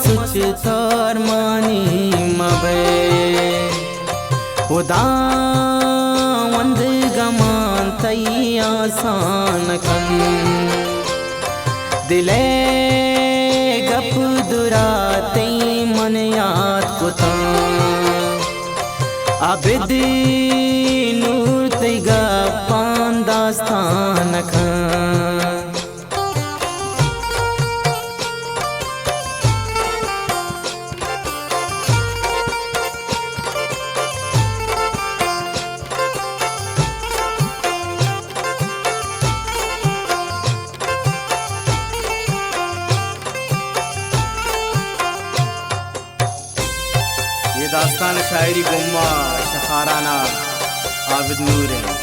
सुच थर मानी मबे उदा वंद गमान तई आसान कन दिले गप दुराते मन याद कुता आबिद नूर तैगा पान दास्तान खान दास्तान शायरी गुम्मा शखाराना आबिद नूर है।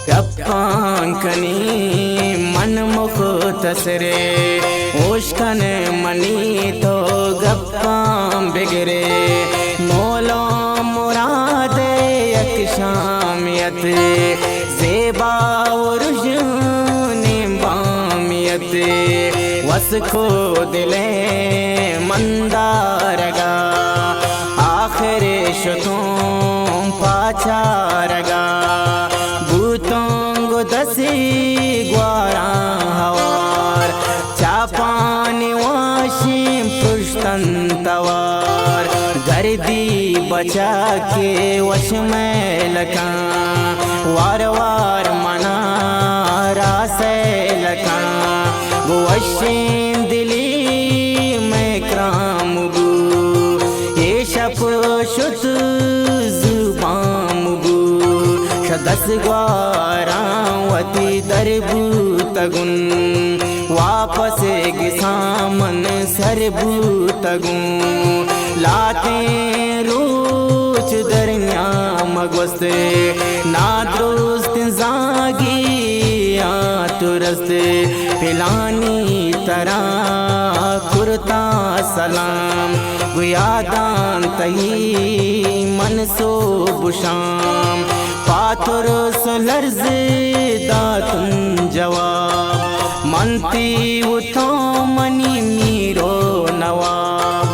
गप्पांकनी मन मुख तसरे ओशकन मनी तो गप्पां बिगरे मोलो मुरादे यक शामियत ज़ेबा रुजने बामियत वस खो दिले मंदारगा आखिर शुतों पाचारगा भूतों दसी ग्वारा हवार चापानी वाशिम पुष्टन तवार गर्दी बचा के वश में लगा वार वार मना रासे लगा वो वशीम दिली में क्राम बू ये शप शुत जुबाम बू दस ग्वारावती दरबू तगुन वापस गिसामन सरबू तगुन लाते रोच दरमिया मगवस्ते नादरुस्त जागी तुरस्त फिलानी तरह कुर्ता सलाम गुयादान तही मनसो बुशाम पाथुर सुलर्ज दातुन जवाब मनती उठो मनी मीरो नवाब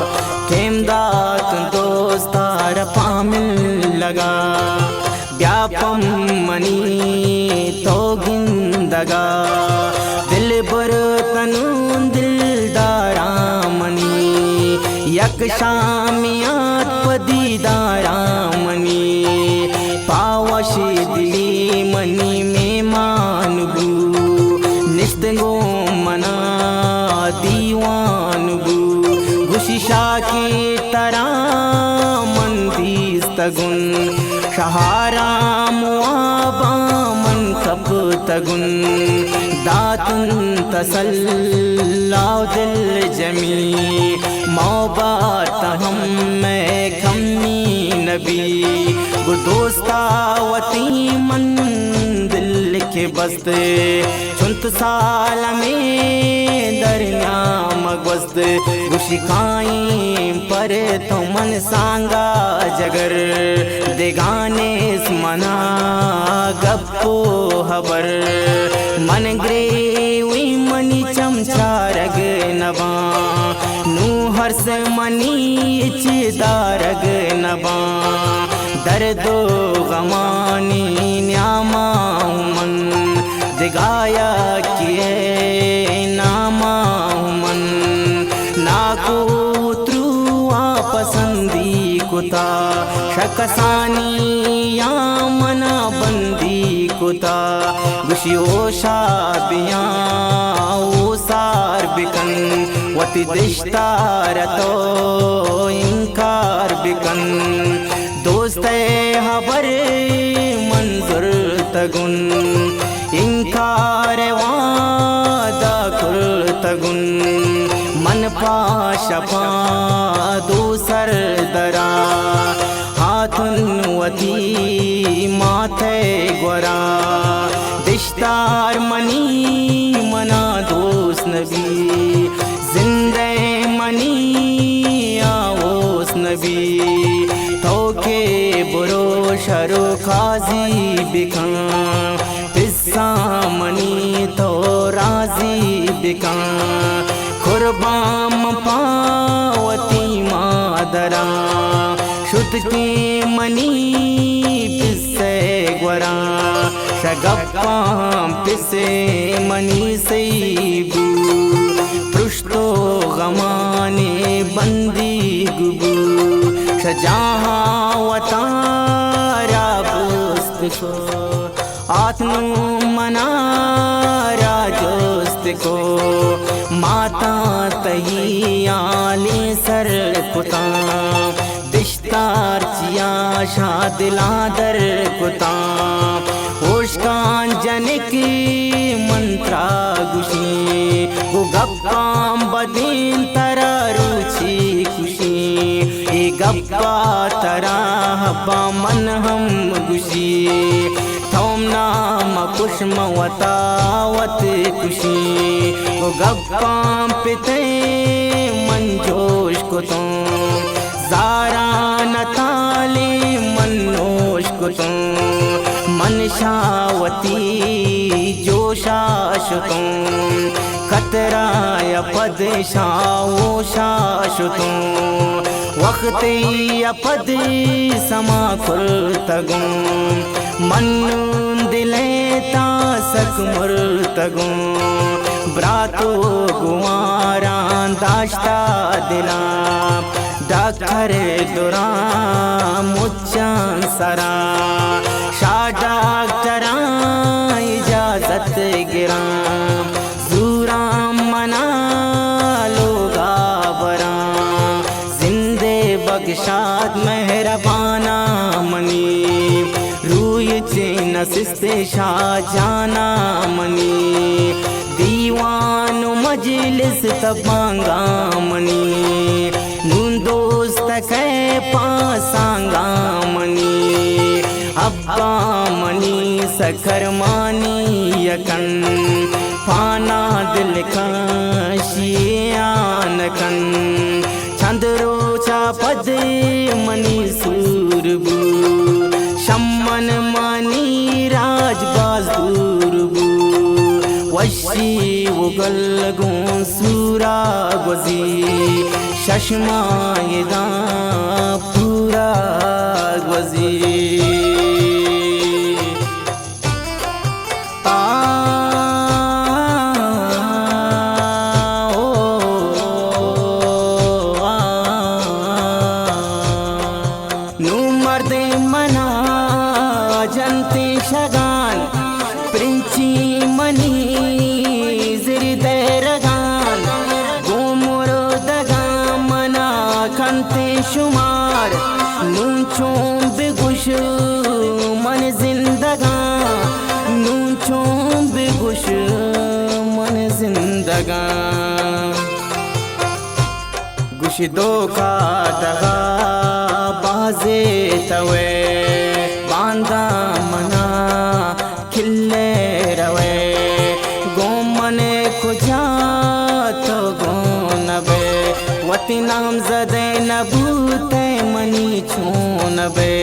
केम दात दोस्तार पामिल लगा व्यापम मनी तो गिंदगा दिल बर तनु दिलदारा मनी यक शामियात पदीदारा मनी पावशी दिली मनी में मानबू निस्तगो मना दीवानबू गुशिशा की तरह मंदीस्तगुन शहारा मुआबा मन कब तगुन दातुन तसल्लाव दिल जमी मौबात हम मैं खम्मी नबी वो दोस्तावती मन दिल के बस्ते चुंत साल में दरिया मगवस्त गुशिकाई पर तो मन सांगा जगर देगाने मना गप्पो हबर मन ग्रेवी मनी चमचारग नबा नू हर्ष मनी चिदारग नबा दर्दो गमानी न्यामा मन दिगाया किए नामा मन नाको त्रुआ पसंदी कुता शकसानी या मना बंदी कुता गुशियो शाबिया ओ सार बिकन वति दिश्तार तो इनकार बिकन दोस्ते हबर मंजुर तगुन इनकार वादा कुर तगुन मन पाशपा दूसर दरा हाथुन वती माथे ग्वरा दिश्तार मनी मना दोस्त नबी जिंदे मनी आओस नबी तो के बुरो शरो खाजी बिका पिस्सा मनी तो राजी बिका कुर्बाम पावती मादरा शुद्ध के मनी पिस्से ग्वरा शगप्पाम पिसे मनी सईबू पृष्ठो गमाने बंदी गुबू शजाहा वतारा बुस्त को आत्नु मनारा जोस्त को माता तही आले सर कुता दिश्तार चिया शादिलादर कुता होशकान जनक मंत्रा गुशी वो गप्पाम बदीन तरा रुचि खुशी ए गप्पा तरा हब्बा मन हम गुशी थोम नाम कुशम वतावत खुशी वो गप्पाम पिते मन जोश को तुम जारा नताले मनोश को तुम मनशावती जोशाशुतुं खतराय पद शाओ शाशुतुं वक्ते अपद समा खुलतगुं मन दिले तासक मुर्तगुं ब्रातो गुआरां दाश्ता दिला डाकर दुरा मुच्चां सरा डाक्टरा इजाजत गिरा जूरा मना लोगा बरा जिंदे बख्शात मेहरबाना मनी रूय चेन सिस्ते शाहजाना मनी दीवान मजलिस तबांगा मनी नून दोस्त के पासांगा मनी अब्बा मनी सखर मानी यकन पाना दिल का शियान कन चंद्रो चा पद मनी सूरबू शम्मन मानी राजबाज दूरबू वशी उगल गो सूरा गजी शशमा यदा पूरा गजी जनते शगान प्रिंची मनी जिरदरगान गोमुरो दगा मना खंते शुमार नूचों बेगुश मन जिंदगा नूचों बेगुश मन जिंदगा गुश दो का दगा बाजे तवे बांधा मना खिले रवे गोमने खुजा तो गोनबे वती नाम जदे नबूते मनी छूनबे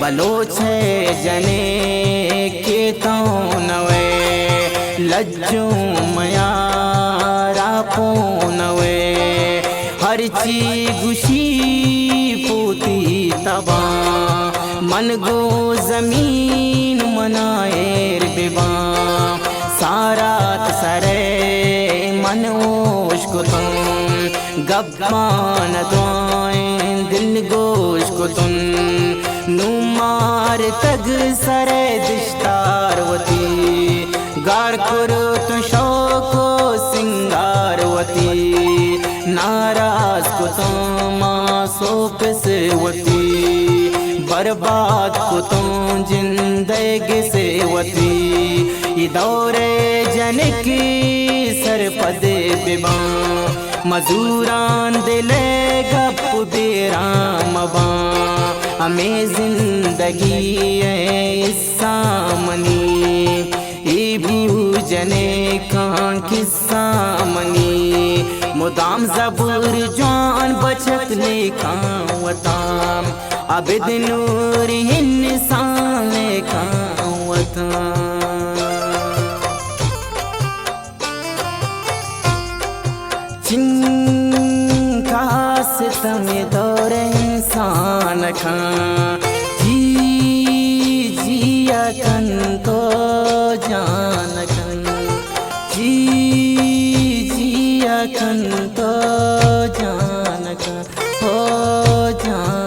बलोचे जने के तो नवे लज्जू मया रापो नवे हर ची गुशी पोती तबा मन गो जमीन मनाएर बेबा सारात सरे मनोश को तुम गब्बान दुआएं दिल गोश को तुम नुमार तग सरे दिश्तारवती गार करो तो शौको सिंगारवती नाराज को तुम सोपसवती बर्बाद को तुम जिंदगी से वती दौरे जनकी सरपदे बिबा मजूरान दिले गप बेराम बा हमें जिंदगी इस्सा मनी ई भूजने का किस्सा मनी मुदाम जबूर जान बचत लेखा वताम आबिद नूर इंसान वताम चिंकास तम दौर इंसान खां जिया कन तो जान कन जिया कन तो जान कन हो जान